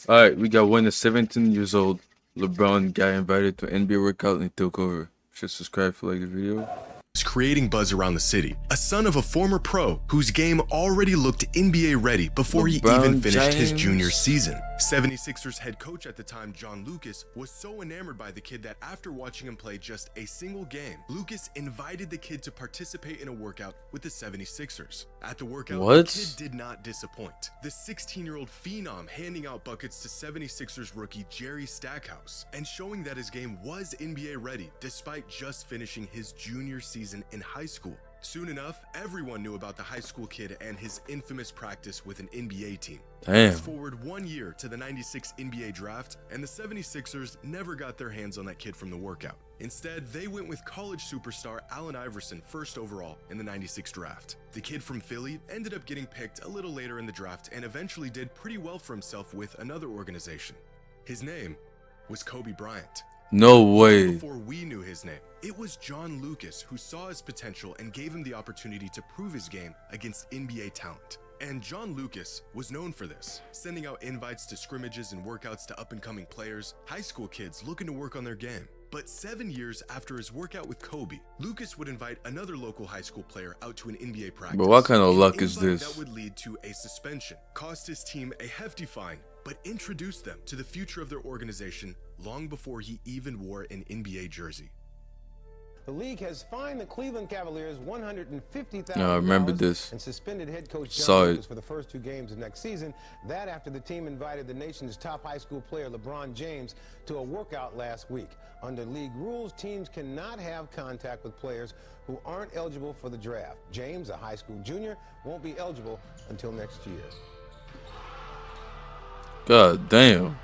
All right, we got when the 17 years old LeBron got invited to NBA workout and he took over. Should subscribe if you like the video. Creating buzz around the city, a son of a former pro whose game already looked NBA ready before he even finished his junior season. 76ers head coach at the time, John Lucas, was so enamored by the kid that after watching him play just a single game, Lucas invited the kid to participate in a workout with the 76ers. At the workout, the kid did not disappoint. The 16-year-old phenom handing out buckets to 76ers rookie Jerry Stackhouse and showing that his game was NBA ready despite just finishing his junior season in high school. Soon enough, everyone knew about the high school kid and his infamous practice with an NBA team. Fast forward 1 year to the '96 NBA draft, and the 76ers never got their hands on that kid from the workout. Instead, they went with college superstar Allen Iverson first overall in the '96 draft. The kid from Philly ended up getting picked a little later in the draft and eventually did pretty well for himself with another organization. His name was Kobe Bryant. No way. Before we knew his name, it was John Lucas who saw his potential and gave him the opportunity to prove his game against NBA talent. And John Lucas was known for this, sending out invites to scrimmages and workouts to up-and-coming players, high school kids looking to work on their game. But 7 years after his workout with Kobe, Lucas would invite another local high school player out to an NBA practice. But what kind of luck is this? That would lead to a suspension, cost his team a hefty fine, but introduced them to the future of their organization long before he even wore an NBA jersey. The league has fined the Cleveland Cavaliers $150,000 I remember this. and suspended head coach Saw John it. Lucas for the first 2 games of next season. That after the team invited the nation's top high school player LeBron James to a workout last week. Under league rules, teams cannot have contact with players who aren't eligible for the draft. James, a high school junior, won't be eligible until next year. God damn.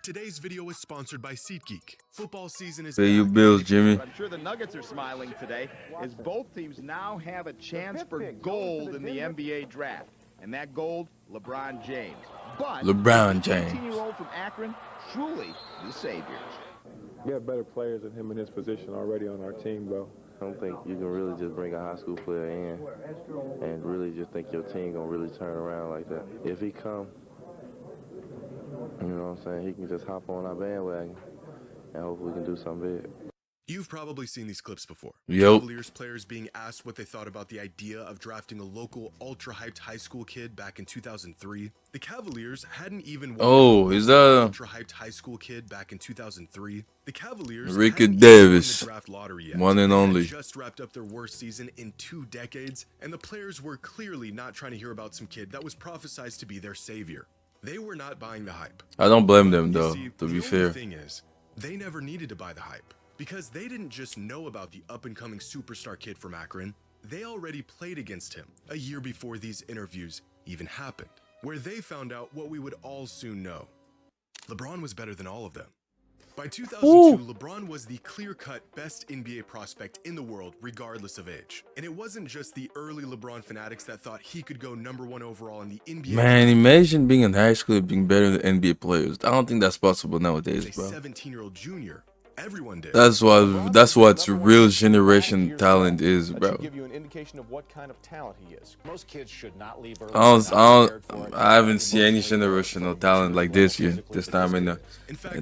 Today's video is sponsored by SeatGeek. Football season is Pay your back. bills, Jimmy. I'm sure the Nuggets are smiling today as both teams now have a chance for gold in the NBA draft. And that gold, LeBron James. But LeBron the James. 18-year-old from Akron, truly the saviors. We have better players than him in his position already on our team, bro. I don't think you can really just bring a high school player in and really just think your team gonna really turn around like that. If he come, you know what I'm saying, he can just hop on our bandwagon and hopefully we can do something big. You've probably seen these clips before. Yep. Cavaliers players being asked what they thought about the idea of drafting a local ultra-hyped high school kid back in 2003. The Cavaliers hadn't even Oh, is that ultra-hyped high school kid back in 2003. The Cavaliers Ricky hadn't even won Davis, the draft lottery yet. one and They had only. just wrapped up their worst season in 2 decades, and the players were clearly not trying to hear about some kid that was prophesized to be their savior. They were not buying the hype. I don't blame them You though, see, to be the fair. only thing is, they never needed to buy the hype. Because they didn't just know about the up-and-coming superstar kid from Akron, they already played against him a year before these interviews even happened, where they found out what we would all soon know. LeBron was better than all of them. By 2002, LeBron was the clear-cut best NBA prospect in the world, regardless of age. And it wasn't just the early LeBron fanatics that thought he could go #1 overall in the NBA. Man, imagine being in high school and being better than NBA players. I don't think that's possible nowadays, As a bro. 17-year-old junior, everyone did. That's what real generation talent is, bro. Give you an indication of what kind of talent he is. Most kids should not leave early. I haven't seen any generational talent like this time in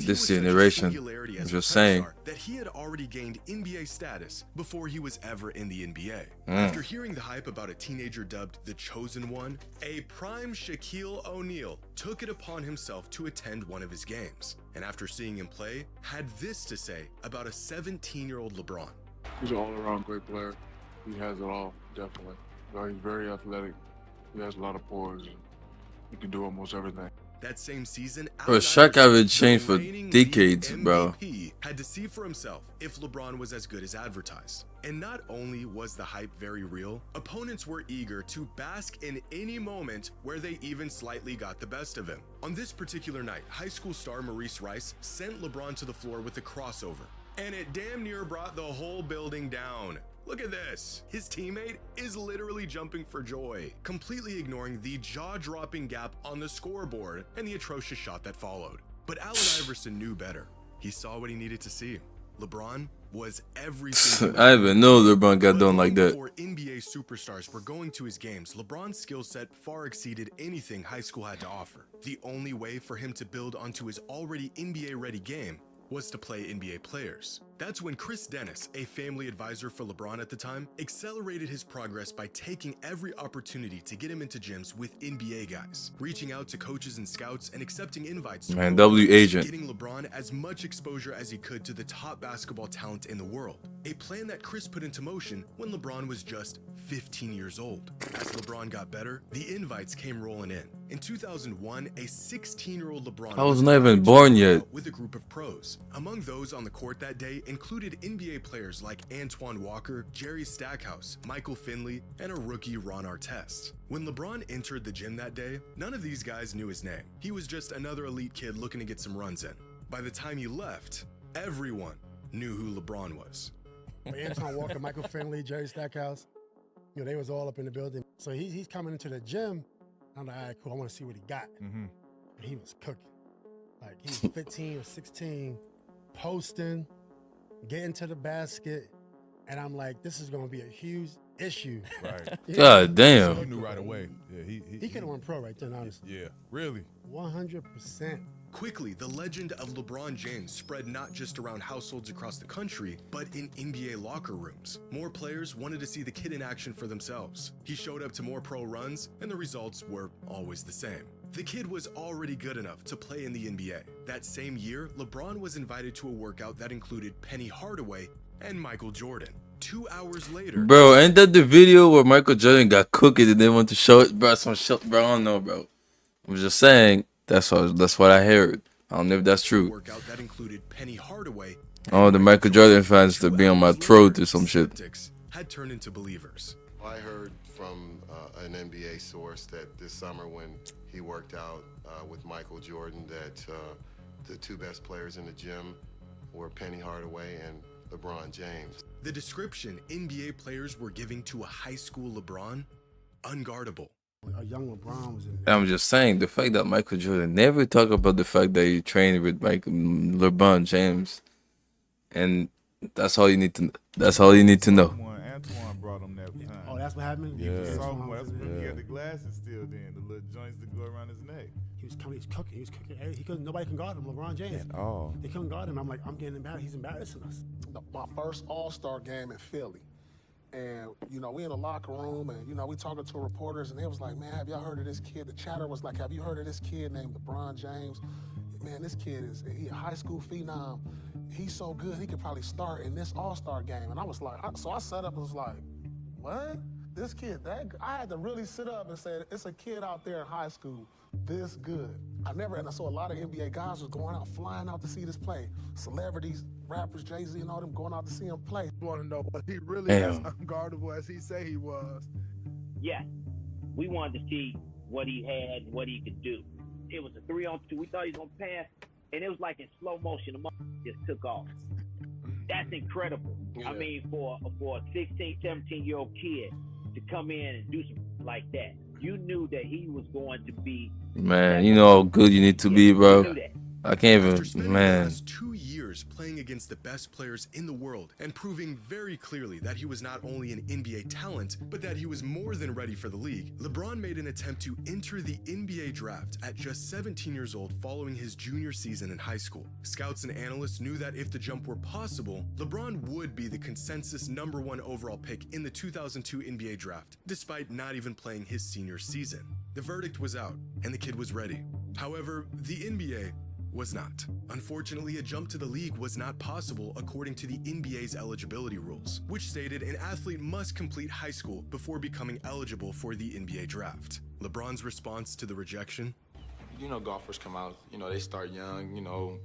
this generation. I'm just saying. That he had already gained NBA status before he was ever in the NBA. After hearing the hype about a teenager dubbed the Chosen One, a prime Shaquille O'Neal took it upon himself to attend one of his games. And after seeing him play, had this to say about a 17-year-old LeBron. He's an all-around great player. He has it all, definitely. He's very athletic. He has a lot of poise. He can do almost everything. That same season, Bro, Shaq haven't changed for reigning decades, league bro. MVP, had to see for himself if LeBron was as good as advertised. And not only was the hype very real, opponents were eager to bask in any moment where they even slightly got the best of him. On this particular night, high school star Maurice Rice sent LeBron to the floor with a crossover, and it damn near brought the whole building down. Look at this. His teammate is literally jumping for joy, completely ignoring the jaw-dropping gap on the scoreboard and the atrocious shot that followed. But Allen Iverson knew better. He saw what he needed to see. LeBron was everything. I didn't even know LeBron got done like that. Before NBA superstars were going to his games, LeBron's skill set far exceeded anything high school had to offer. The only way for him to build onto his already NBA-ready game was to play NBA players. That's when Chris Dennis, a family advisor for LeBron at the time, accelerated his progress by taking every opportunity to get him into gyms with NBA guys, reaching out to coaches and scouts and accepting invites to Man, W agent. getting LeBron as much exposure as he could to the top basketball talent in the world. A plan that Chris put into motion when LeBron was just 15 years old. As LeBron got better, the invites came rolling in. In 2001, a 16-year-old LeBron I was not even born yet. with a group of pros. Among those on the court that day included NBA players like Antoine Walker, Jerry Stackhouse, Michael Finley, and a rookie Ron Artest. When LeBron entered the gym that day, none of these guys knew his name. He was just another elite kid looking to get some runs in. By the time he left, everyone knew who LeBron was. Antoine Walker, Michael Finley, Jerry Stackhouse, you know, they was all up in the building. So he's coming into the gym. I'm like, all right, cool, I want to see what he got. And he was cooking. Like, he was 15 or 16, posting, getting to the basket, and I'm like, this is going to be a huge issue. Right. God damn. So you knew right away. Yeah, he could have won pro right then, honestly. Yeah, really. 100%. Quickly, the legend of LeBron James spread not just around households across the country, but in NBA locker rooms. More players wanted to see the kid in action for themselves. He showed up to more pro runs, and the results were always the same. The kid was already good enough to play in the NBA. That same year, LeBron was invited to a workout that included Penny Hardaway and Michael Jordan. 2 hours later, Bro, ain't that the video where Michael Jordan got cooked and they want to show it? Bro, some shit, bro, I don't know, bro. I'm just saying, that's what I heard. I don't know if that's true. workout that included Penny Hardaway. Oh, the Michael Jordan fans to be on my throat or some shit. Skeptics had turned into believers. I heard from an NBA source that this summer when he worked out with Michael Jordan that the two best players in the gym were Penny Hardaway and LeBron James. The description NBA players were giving to a high school LeBron, unguardable. A young LeBron was in there. I'm just saying, the fact that Michael Jordan never talk about the fact that he trained with LeBron James, and that's all you need to know. Antoine brought him that time. Oh, that's what happened? Yeah. Antoine was in there. He had the glasses still then, the little joints that go around his neck. He was cooking. Hey, he couldn't. Nobody can guard him. LeBron James. Oh. They couldn't guard him. I'm like, I'm getting embarrassed. He's embarrassing us. My first All-Star game in Philly. And, you know, we in the locker room and, you know, we talking to reporters and they was like, man, have y'all heard of this kid? The chatter was like, have you heard of this kid named LeBron James? Man, this kid he a high school phenom. He's so good, he could probably start in this All-Star game. And I was like, so I sat up and was like, what? This kid, I had to really sit up and say, it's a kid out there in high school this good. And I saw a lot of NBA guys was going out, flying out to see this play. Celebrities, rappers, Jay-Z and all them going out to see him play. You want to know what he really as unguardable as he say he was? Yes. We wanted to see what he had, what he could do. It was a 3-on-2. We thought he was going to pass, and it was like in slow motion. The just took off. That's incredible. Yeah. I mean, for a 16, 17-year-old kid to come in and do something like that, you knew that he was going to be. Man, you know how good you need to be, bro. I can't even, man. The last 2 years playing against the best players in the world and proving very clearly that he was not only an NBA talent, but that he was more than ready for the league, LeBron made an attempt to enter the NBA draft at just 17 years old following his junior season in high school. Scouts and analysts knew that if the jump were possible, LeBron would be the consensus #1 overall pick in the 2002 NBA draft, despite not even playing his senior season. The verdict was out, and the kid was ready. However, the NBA was not. Unfortunately, a jump to the league was not possible according to the NBA's eligibility rules, which stated an athlete must complete high school before becoming eligible for the NBA draft. LeBron's response to the rejection? You know, golfers come out, you know, they start young, you know,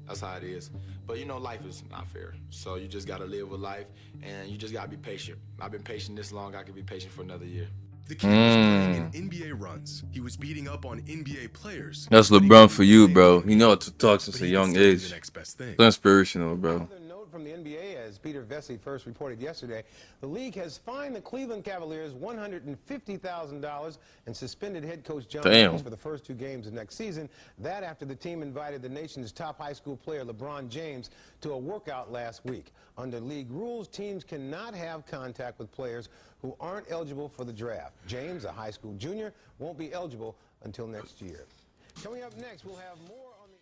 that's how it is. But, you know, life is not fair. So you just got to live with life, and you just got to be patient. I've been patient this long, I can be patient for another year. The kid was playing in NBA runs. He was beating up on NBA players. That's LeBron for you, bro. You know how to talk since a young age. So inspirational, bro. Another note from the NBA, as Peter Vesey first reported yesterday. The league has fined the Cleveland Cavaliers $150,000 and suspended head coach John Lukes for the first 2 games of next season. That after the team invited the nation's top high school player LeBron James to a workout last week. Under league rules, teams cannot have contact with players who aren't eligible for the draft. James, a high school junior, won't be eligible until next year. Coming up next, we'll have more on the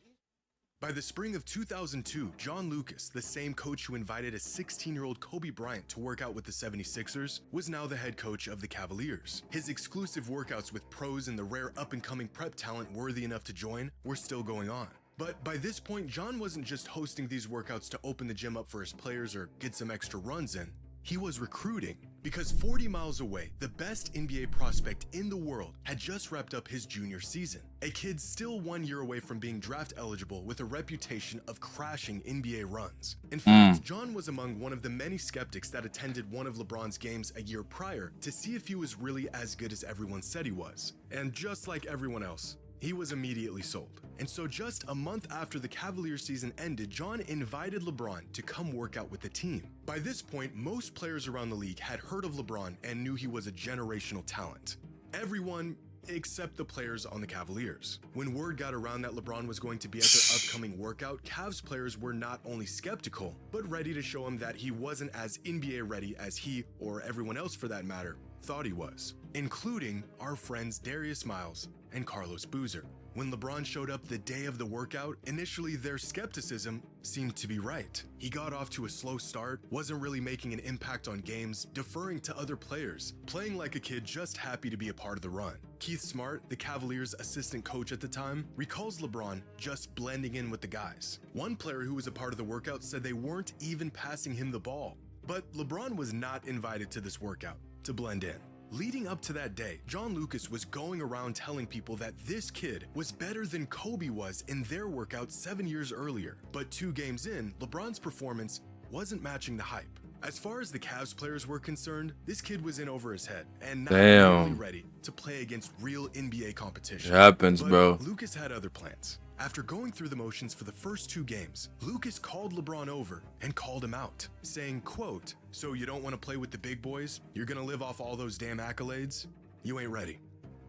By the spring of 2002, John Lucas, the same coach who invited a 16-year-old Kobe Bryant to work out with the 76ers, was now the head coach of the Cavaliers. His exclusive workouts with pros and the rare up-and-coming prep talent worthy enough to join were still going on. But by this point, John wasn't just hosting these workouts to open the gym up for his players or get some extra runs in. He was recruiting, because 40 miles away, the best NBA prospect in the world had just wrapped up his junior season. A kid still 1 year away from being draft eligible with a reputation of crashing NBA runs. In fact, John was among one of the many skeptics that attended one of LeBron's games a year prior to see if he was really as good as everyone said he was. And just like everyone else, he was immediately sold. And so just a month after the Cavaliers season ended, John invited LeBron to come work out with the team. By this point, most players around the league had heard of LeBron and knew he was a generational talent. Everyone except the players on the Cavaliers. When word got around that LeBron was going to be at their upcoming workout, Cavs players were not only skeptical, but ready to show him that he wasn't as NBA ready as he, or everyone else for that matter, thought he was, including our friends Darius Miles and Carlos Boozer. When LeBron showed up the day of the workout, initially their skepticism seemed to be right. He got off to a slow start, wasn't really making an impact on games, deferring to other players, playing like a kid just happy to be a part of the run. Keith Smart, the Cavaliers' assistant coach at the time, recalls LeBron just blending in with the guys. One player who was a part of the workout said they weren't even passing him the ball. But LeBron was not invited to this workout to blend in. Leading up to that day, John Lucas was going around telling people that this kid was better than Kobe was in their workout 7 years earlier. But 2 games in, LeBron's performance wasn't matching the hype. As far as the Cavs players were concerned, this kid was in over his head and not really ready to play against real NBA competition. It happens, but bro. Lucas had other plans. After going through the motions for the first 2 games, Lucas called LeBron over and called him out, saying, quote, "So you don't want to play with the big boys? You're gonna live off all those damn accolades? You ain't ready."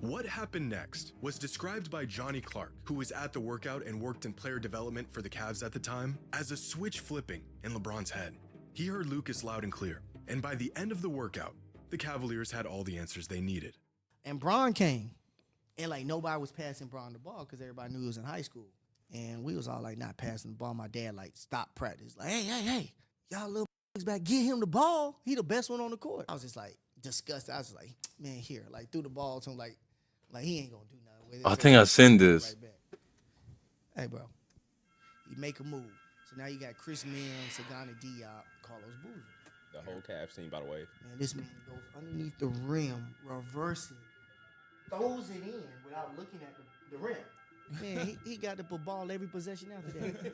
What happened next was described by Johnny Clark, who was at the workout and worked in player development for the Cavs at the time, as a switch flipping in LeBron's head. He heard Lucas loud and clear, and by the end of the workout, the Cavaliers had all the answers they needed. And Bron came. And, like, nobody was passing Bron the ball because everybody knew he was in high school. And we was all, like, not passing the ball. My dad, like, stopped practice. Like, hey, y'all little back, get him the ball. He the best one on the court. I was just, like, disgusted. I was like, man, here. Like, threw the ball to him, like he ain't going to do nothing with it. I think I seen this. Right, hey, bro. You make a move. So now you got Chris Mims, Sagana Diop, Carlos Boozer. The whole Cavs team, by the way. Man, this man goes underneath the rim, reversing. Throws it in without looking at the rim. Man, he got to put ball every possession after that.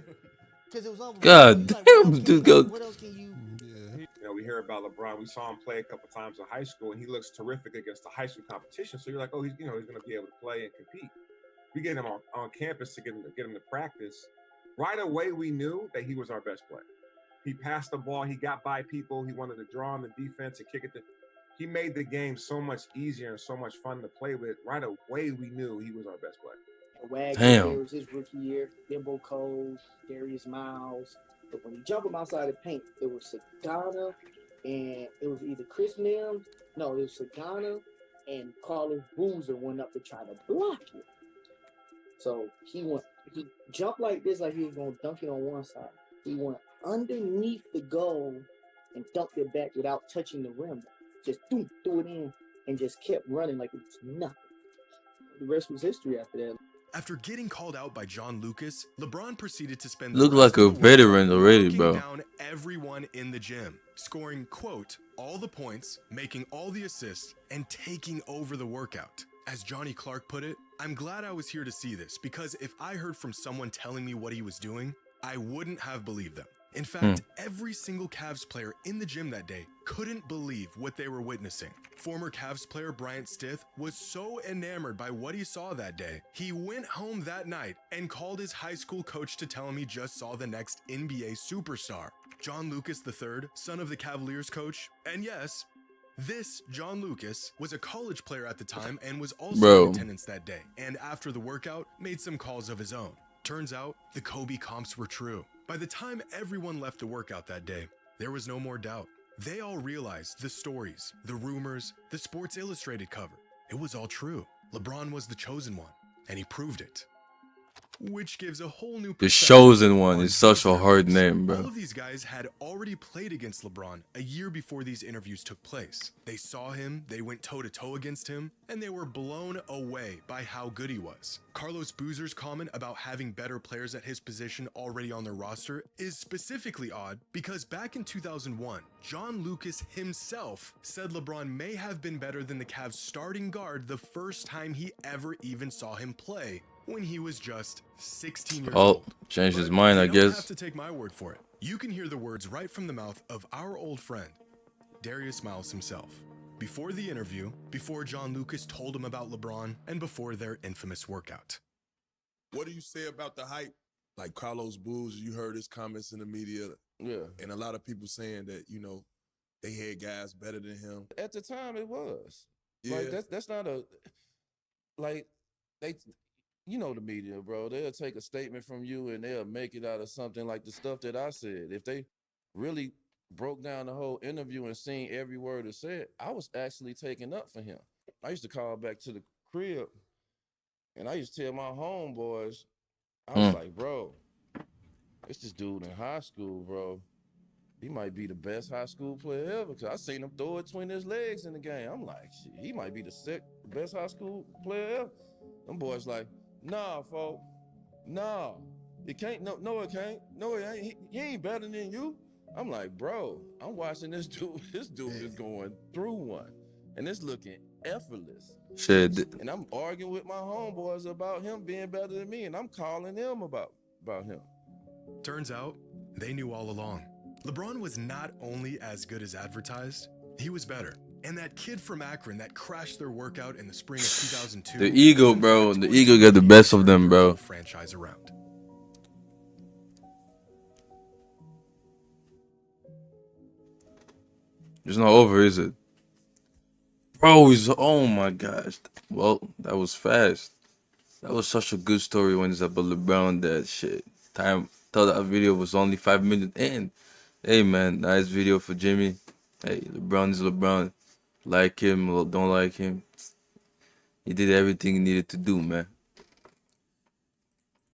Because it was over. God damn, dude, go. What else can you? You know, we hear about LeBron. We saw him play a couple times in high school, and he looks terrific against the high school competition. So you're like, oh, he's going to be able to play and compete. We get him on campus to get him to practice. Right away, we knew that he was our best player. He passed the ball. He got by people. He wanted to draw on the defense and kick it. He made the game so much easier and so much fun to play with. Right away, we knew he was our best player. Wagner, it was his rookie year. Dimbo Cole, Darius Miles. But when you jump him outside the paint, it was Sagana and it was either Chris Mims. No, it was Sagana and Carlos Boozer went up to try to block it. So he jumped like this, like he was going to dunk it on one side. He went underneath the goal and dunked it back without touching the rim. Just threw it in and just kept running like it was nothing. The rest was history after that. After getting called out by John Lucas, LeBron proceeded to spend Look like a veteran already, bro. Down everyone in the gym, scoring, quote, all the points, making all the assists, and taking over the workout. As Johnny Clark put it, I'm glad I was here to see this, because if I heard from someone telling me what he was doing, I wouldn't have believed them. In fact, every single Cavs player in the gym that day couldn't believe what they were witnessing. Former Cavs player Bryant Stith was so enamored by what he saw that day, he went home that night and called his high school coach to tell him he just saw the next NBA superstar. John Lucas III, son of the Cavaliers coach, and yes, this John Lucas was a college player at the time and was also in attendance that day, and after the workout, made some calls of his own. Turns out, the Kobe comps were true. By the time everyone left the workout that day, there was no more doubt. They all realized the stories, the rumors, the Sports Illustrated cover. It was all true. LeBron was the chosen one, and he proved it. Which gives a whole new The perspective Chosen One on is such a both hard interviews. name, All bro. of these guys had already played against LeBron a year before these interviews took place. They saw him, they went toe-to-toe against him, and they were blown away by how good he was. Carlos Boozer's comment about having better players at his position already on their roster is specifically odd because back in 2001, John Lucas himself said LeBron may have been better than the Cavs starting guard the first time he ever even saw him play, when he was just 16 years old. Changed his But mind, I you don't have guess. to take my word for it. You can hear the words right from the mouth of our old friend, Darius Miles himself. Before the interview, before John Lucas told him about LeBron, and before their infamous workout. What do you say about the hype? Like Carlos Boozer, you heard his comments in the media. Yeah. And a lot of people saying that, you know, they had guys better than him. At the time, it was. Yeah. Like, that's not a... Like, they... You know the media, bro. They'll take a statement from you and they'll make it out of something like the stuff that I said. If they really broke down the whole interview and seen every word it said, I was actually taking up for him. I used to call back to the crib and I used to tell my homeboys, I was like, bro, it's this dude in high school, bro. He might be the best high school player ever because I seen him throw it between his legs in the game. I'm like, shit, he might be the best high school player ever. Them boys like, nah, folks. Nah. It can't. No, it can't. No, it ain't. He ain't better than you. I'm like, bro, I'm watching this dude. This dude is going through one. And it's looking effortless. Shit. And I'm arguing with my homeboys about him being better than me. And I'm calling them about him. Turns out, they knew all along. LeBron was not only as good as advertised, he was better. And that kid from Akron that crashed their workout in the spring of 2002. The ego, bro. The ego got the best of them, bro. Franchise around. It's not over, is it? Bro, oh my gosh. Well, that was fast. That was such a good story when it's about LeBron. That shit. Thought that video was only 5 minutes in. Hey man, nice video for Jimmy. Hey, LeBron is LeBron. Like him or don't like him. He did everything he needed to do, man.